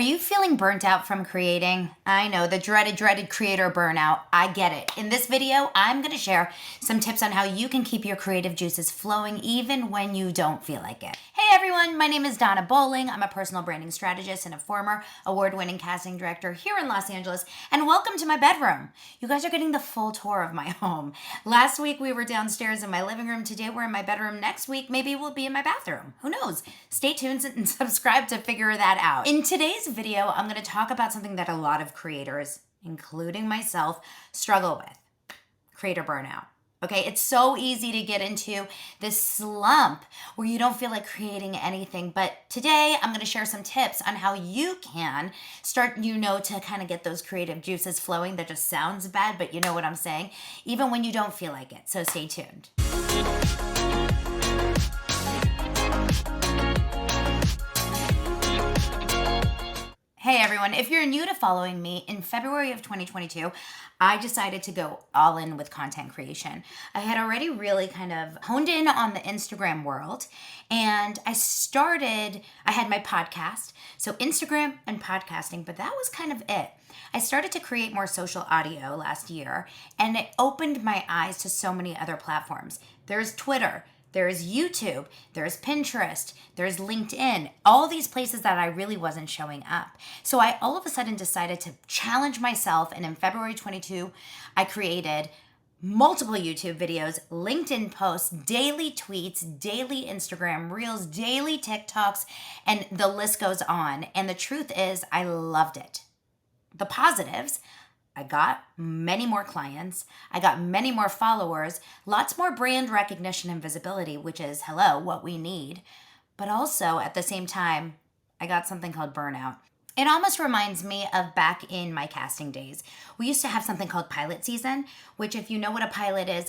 Are you feeling burnt out from creating? I know, the dreaded creator burnout. I get it. In this video, I'm going to share some tips on how you can keep your creative juices flowing even when you don't feel like it. Hey everyone, my name is Donna Bowling. I'm a personal branding strategist and a former award-winning casting director here in Los Angeles, and welcome to my bedroom. You guys are getting the full tour of my home. Last week we were downstairs in my living room. Today we're in my bedroom. Next week maybe we'll be in my bathroom. Who knows? Stay tuned and subscribe to figure that out. In today's video, I'm going to talk about something that a lot of creators, including myself, struggle with: creator burnout. Okay, it's so easy to get into this slump where you don't feel like creating anything. But today I'm going to share some tips on how you can start, to kind of get those creative juices flowing. That just sounds bad, but you know what I'm saying, even when you don't feel like it. So stay tuned. Hey everyone, if you're new to following me, in February of 2022, I decided to go all in with content creation. I had already really kind of honed in on the Instagram world, and I had my podcast, so Instagram and podcasting, but that was kind of it. I started to create more social audio last year, and it opened my eyes to so many other platforms. There's Twitter, there's YouTube, there's Pinterest, there's LinkedIn, all these places that I really wasn't showing up. So I all of a sudden decided to challenge myself, and in February 22, I created multiple YouTube videos, LinkedIn posts, daily tweets, daily Instagram reels, daily TikToks, and the list goes on. And the truth is, I loved it. The positives: I got many more clients, I got many more followers, lots more brand recognition and visibility, which is, what we need. But also, at the same time, I got something called burnout. It almost reminds me of back in my casting days. We used to have something called pilot season, which, if you know what a pilot is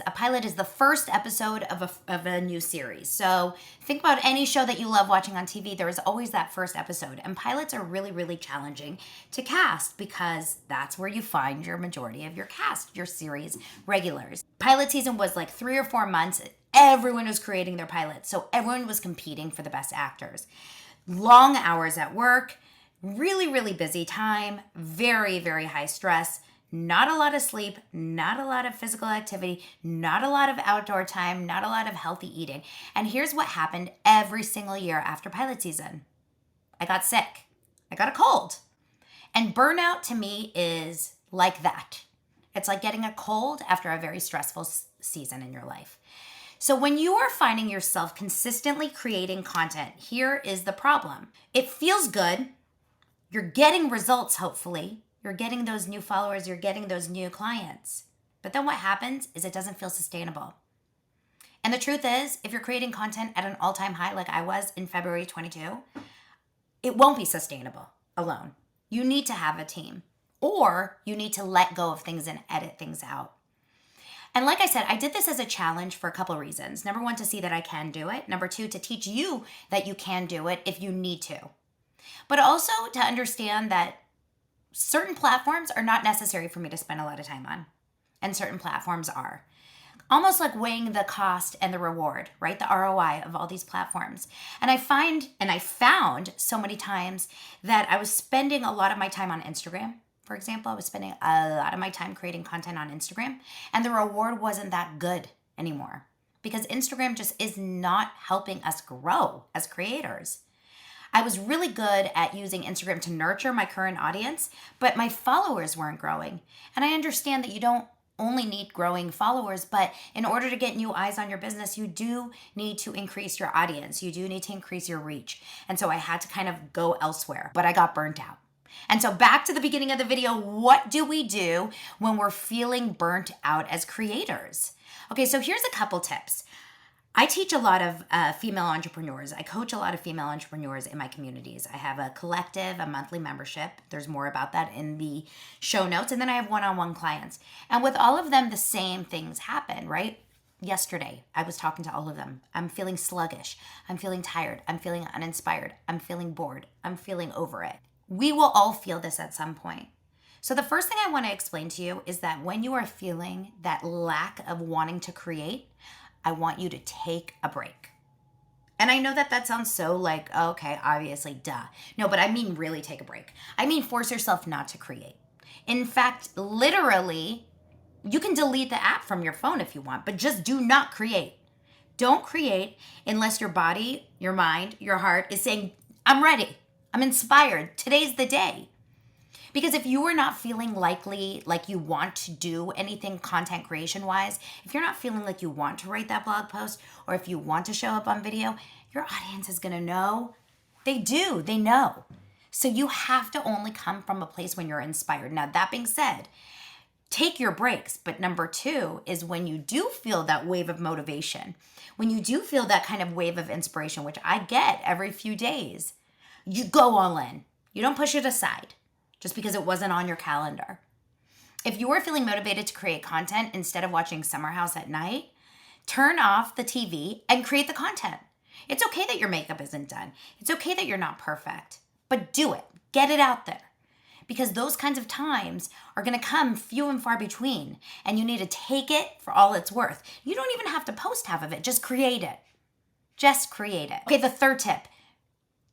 the first episode of a new series. So think about any show that you love watching on TV. There is always that first episode. And pilots are really, really challenging to cast because that's where you find your majority of your cast, your series regulars. Pilot season was like 3 or 4 months. Everyone was creating their pilots. So everyone was competing for the best actors. Long hours at work. Really, really busy time, very, very high stress, not a lot of sleep, not a lot of physical activity, not a lot of outdoor time, not a lot of healthy eating. And here's what happened every single year after pilot season. I got sick. I got a cold. And burnout to me is like that. It's like getting a cold after a very stressful season in your life. So when you are finding yourself consistently creating content, here is the problem. It feels good. You're getting results, hopefully. You're getting those new followers. You're getting those new clients. But then what happens is it doesn't feel sustainable. And the truth is, if you're creating content at an all-time high like I was in February 22, it won't be sustainable alone. You need to have a team, or you need to let go of things and edit things out. And like I said, I did this as a challenge for a couple of reasons. Number one, to see that I can do it. Number two, to teach you that you can do it if you need to. But also to understand that certain platforms are not necessary for me to spend a lot of time on, and certain platforms are. Almost like weighing the cost and the reward, right? The ROI of all these platforms. And I found so many times that I was spending a lot of my time on Instagram. For example, I was spending a lot of my time creating content on Instagram, and the reward wasn't that good anymore because Instagram just is not helping us grow as creators. I was really good at using Instagram to nurture my current audience, but my followers weren't growing. And I understand that you don't only need growing followers, but in order to get new eyes on your business, you do need to increase your audience. You do need to increase your reach. And so I had to kind of go elsewhere, but I got burnt out. And so back to the beginning of the video, what do we do when we're feeling burnt out as creators? Okay, so here's a couple tips. I teach a lot of female entrepreneurs. I coach a lot of female entrepreneurs in my communities. I have a collective, a monthly membership. There's more about that in the show notes. And then I have one-on-one clients. And with all of them, the same things happen, right? Yesterday, I was talking to all of them. I'm feeling sluggish. I'm feeling tired. I'm feeling uninspired. I'm feeling bored. I'm feeling over it. We will all feel this at some point. So the first thing I want to explain to you is that when you are feeling that lack of wanting to create, I want you to take a break. And I know that that sounds so like, oh, okay, obviously, duh. No, but I mean really take a break. I mean force yourself not to create. In fact, literally, you can delete the app from your phone if you want, but just do not create. Don't create unless your body, your mind, your heart is saying, I'm ready. I'm inspired. Today's the day. Because if you are not feeling likely, like you want to do anything content creation wise, if you're not feeling like you want to write that blog post, or if you want to show up on video, your audience is going to know. They do, they know. So you have to only come from a place when you're inspired. Now, that being said, take your breaks. But number two is when you do feel that wave of motivation, when you do feel that kind of wave of inspiration, which I get every few days, you go all in. You don't push it aside just because it wasn't on your calendar. If you are feeling motivated to create content instead of watching Summer House at night, turn off the TV and create the content. It's okay that your makeup isn't done. It's okay that you're not perfect, but do it. Get it out there. Because those kinds of times are going to come few and far between, and you need to take it for all it's worth. You don't even have to post half of it. Just create it. Just create it. Okay, the third tip.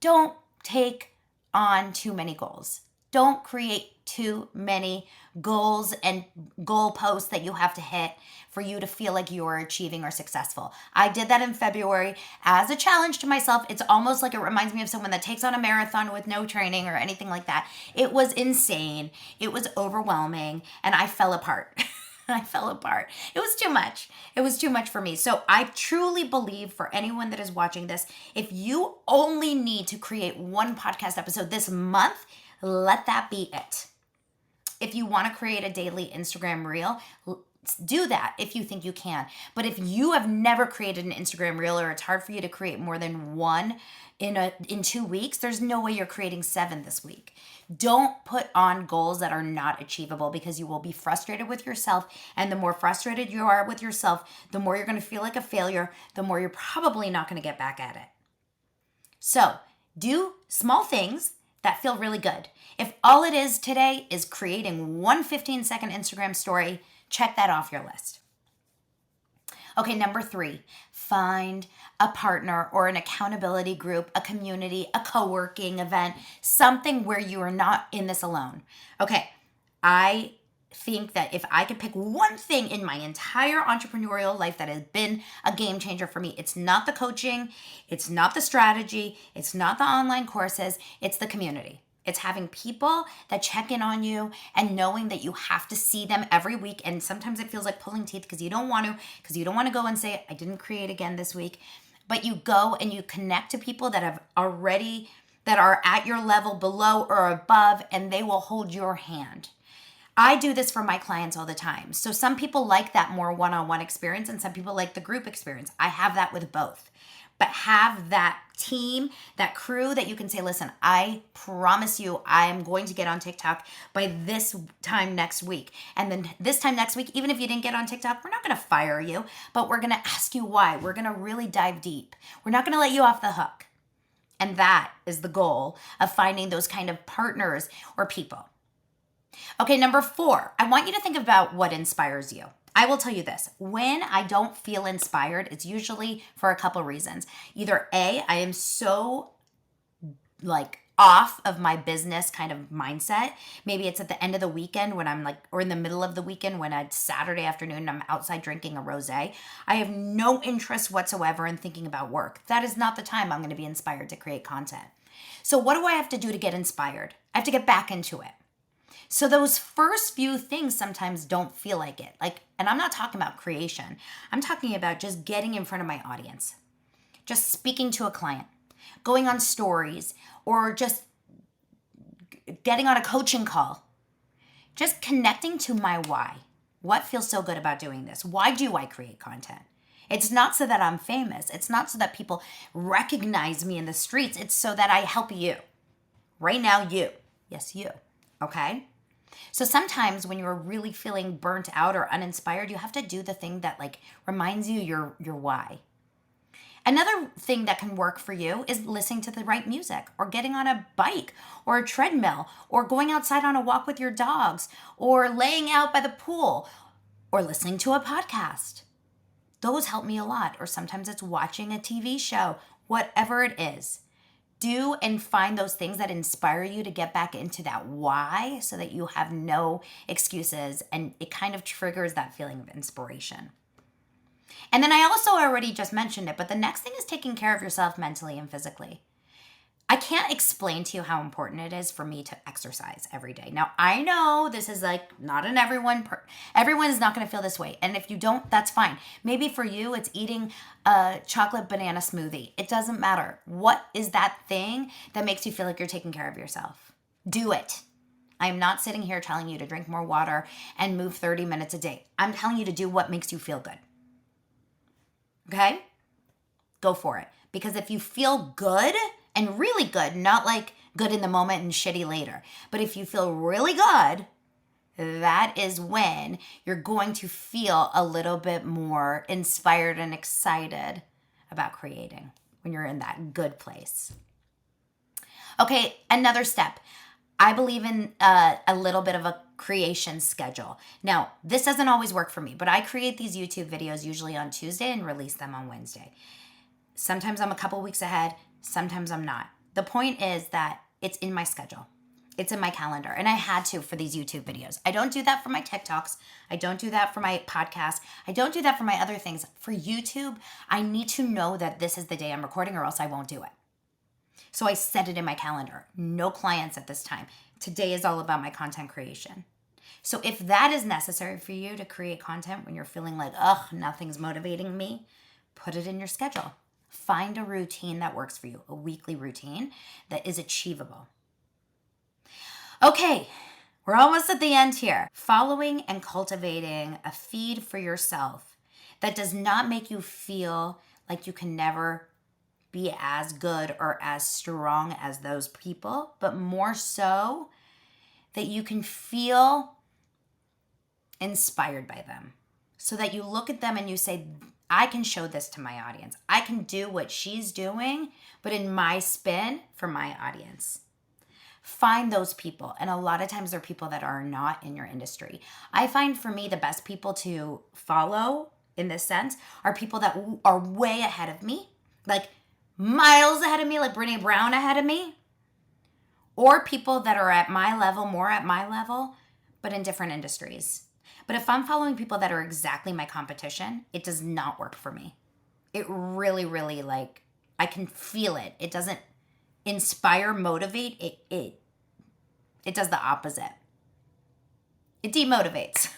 Don't take on too many goals. Don't create too many goals and goal posts that you have to hit for you to feel like you are achieving or successful. I did that in February as a challenge to myself. It's almost like it reminds me of someone that takes on a marathon with no training or anything like that. It was insane. It was overwhelming, and I fell apart. I fell apart. It was too much. It was too much for me. So I truly believe for anyone that is watching this, if you only need to create one podcast episode this month, let that be it. If you want to create a daily Instagram reel, do that if you think you can. But if you have never created an Instagram reel, or it's hard for you to create more than one in 2 weeks, there's no way you're creating 7 this week. Don't put on goals that are not achievable, because you will be frustrated with yourself. And the more frustrated you are with yourself, the more you're going to feel like a failure, the more you're probably not going to get back at it. So do small things that feel really good. If all it is today is creating one 15-second Instagram story, check that off your list. Okay, number 3, find a partner or an accountability group, a community, a co-working event, something where you are not in this alone. Okay, I think that if I could pick one thing in my entire entrepreneurial life that has been a game changer for me, it's not the coaching, it's not the strategy, it's not the online courses, it's the community. It's having people that check in on you and knowing that you have to see them every week. And sometimes it feels like pulling teeth because you don't want to go and say, I didn't create again this week. But you go and you connect to people that are at your level, below or above, and they will hold your hand. I do this for my clients all the time. So some people like that more one-on-one experience, and some people like the group experience. I have that with both. But have that team, that crew that you can say, listen, I promise you I am going to get on TikTok by this time next week. And then this time next week, even if you didn't get on TikTok, we're not going to fire you, but we're going to ask you why. We're going to really dive deep. We're not going to let you off the hook. And that is the goal of finding those kind of partners or people. Okay, number 4, I want you to think about what inspires you. I will tell you this, when I don't feel inspired, it's usually for a couple reasons. Either A, I am so off of my business kind of mindset. Maybe it's at the end of the weekend when I'm or in the middle of the weekend when it's Saturday afternoon and I'm outside drinking a rosé. I have no interest whatsoever in thinking about work. That is not the time I'm going to be inspired to create content. So what do I have to do to get inspired? I have to get back into it. So those first few things sometimes don't feel like it. And I'm not talking about creation. I'm talking about just getting in front of my audience, just speaking to a client, going on stories, or just getting on a coaching call, just connecting to my why. What feels so good about doing this? Why do I create content? It's not so that I'm famous. It's not so that people recognize me in the streets. It's so that I help you. Right now, you. Yes, you. Okay? So sometimes when you're really feeling burnt out or uninspired, you have to do the thing that reminds you your why. Another thing that can work for you is listening to the right music, or getting on a bike or a treadmill, or going outside on a walk with your dogs, or laying out by the pool, or listening to a podcast. Those help me a lot. Or sometimes it's watching a TV show, whatever it is, do and find those things that inspire you to get back into that why so that you have no excuses, and it kind of triggers that feeling of inspiration. And then I also already just mentioned it, but the next thing is taking care of yourself mentally and physically. I can't explain to you how important it is for me to exercise every day. Now, I know this is like not in everyone is not going to feel this way. And if you don't, that's fine. Maybe for you, it's eating a chocolate banana smoothie. It doesn't matter. What is that thing that makes you feel like you're taking care of yourself? Do it. I'm not sitting here telling you to drink more water and move 30 minutes a day. I'm telling you to do what makes you feel good. Okay? Go for it. Because if you feel good, and really good, not like good in the moment and shitty later, but if you feel really good, that is when you're going to feel a little bit more inspired and excited about creating, when you're in that good place. Okay, another step. I believe in a little bit of a creation schedule. Now, this doesn't always work for me, but I create these YouTube videos usually on Tuesday and release them on Wednesday. Sometimes I'm a couple weeks ahead, sometimes I'm not. The point is that it's in my schedule. It's in my calendar. And I had to for these YouTube videos. I don't do that for my TikToks. I don't do that for my podcast. I don't do that for my other things. For YouTube, I need to know that this is the day I'm recording or else I won't do it. So I set it in my calendar. No clients at this time. Today is all about my content creation. So if that is necessary for you to create content when you're feeling like, nothing's motivating me, put it in your schedule. Find a routine that works for you, a weekly routine that is achievable. Okay, we're almost at the end here. Following and cultivating a feed for yourself that does not make you feel like you can never be as good or as strong as those people, but more so that you can feel inspired by them. So that you look at them and you say, I can show this to my audience. I can do what she's doing, but in my spin for my audience. Find those people. And a lot of times they're people that are not in your industry. I find for me the best people to follow in this sense are people that are way ahead of me, like miles ahead of me, like Brene Brown ahead of me, or people that are at my level, more at my level, but in different industries. But if I'm following people that are exactly my competition, it does not work for me. It really, really, like, I can feel it. It doesn't inspire, motivate. It does the opposite. It demotivates.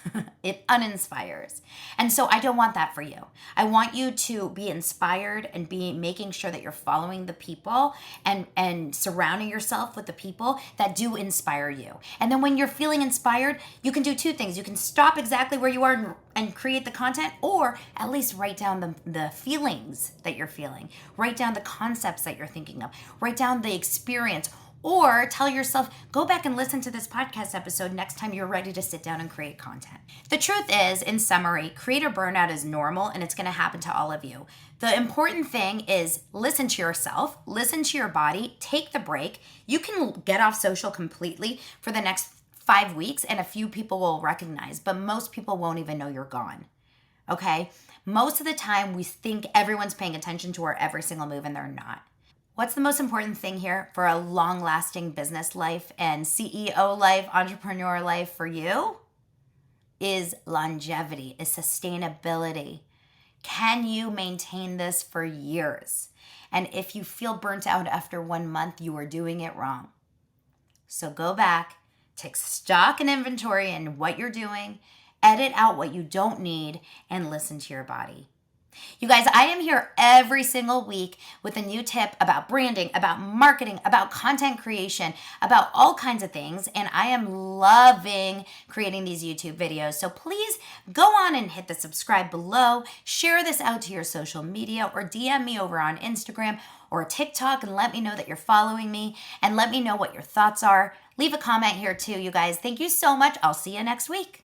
It uninspires. And so I don't want that for you. I want you to be inspired and be making sure that you're following the people and surrounding yourself with the people that do inspire you. And then when you're feeling inspired, you can do two things. You can stop exactly where you are and create the content, or at least write down the feelings that you're feeling. Write down the concepts that you're thinking of. Write down the experience. Or tell yourself, go back and listen to this podcast episode next time you're ready to sit down and create content. The truth is, in summary, creator burnout is normal and it's going to happen to all of you. The important thing is listen to yourself, listen to your body, take the break. You can get off social completely for the next 5 weeks and a few people will recognize, but most people won't even know you're gone. Okay? Most of the time we think everyone's paying attention to our every single move and they're not. What's the most important thing here for a long-lasting business life and CEO life, entrepreneur life for you is longevity, is sustainability. Can you maintain this for years? And if you feel burnt out after 1 month, you are doing it wrong. So go back, take stock and inventory in what you're doing, edit out what you don't need, and listen to your body. You guys, I am here every single week with a new tip about branding, about marketing, about content creation, about all kinds of things. And I am loving creating these YouTube videos. So please go on and hit the subscribe below, share this out to your social media, or DM me over on Instagram or TikTok and let me know that you're following me and let me know what your thoughts are. Leave a comment here too, you guys. Thank you so much. I'll see you next week.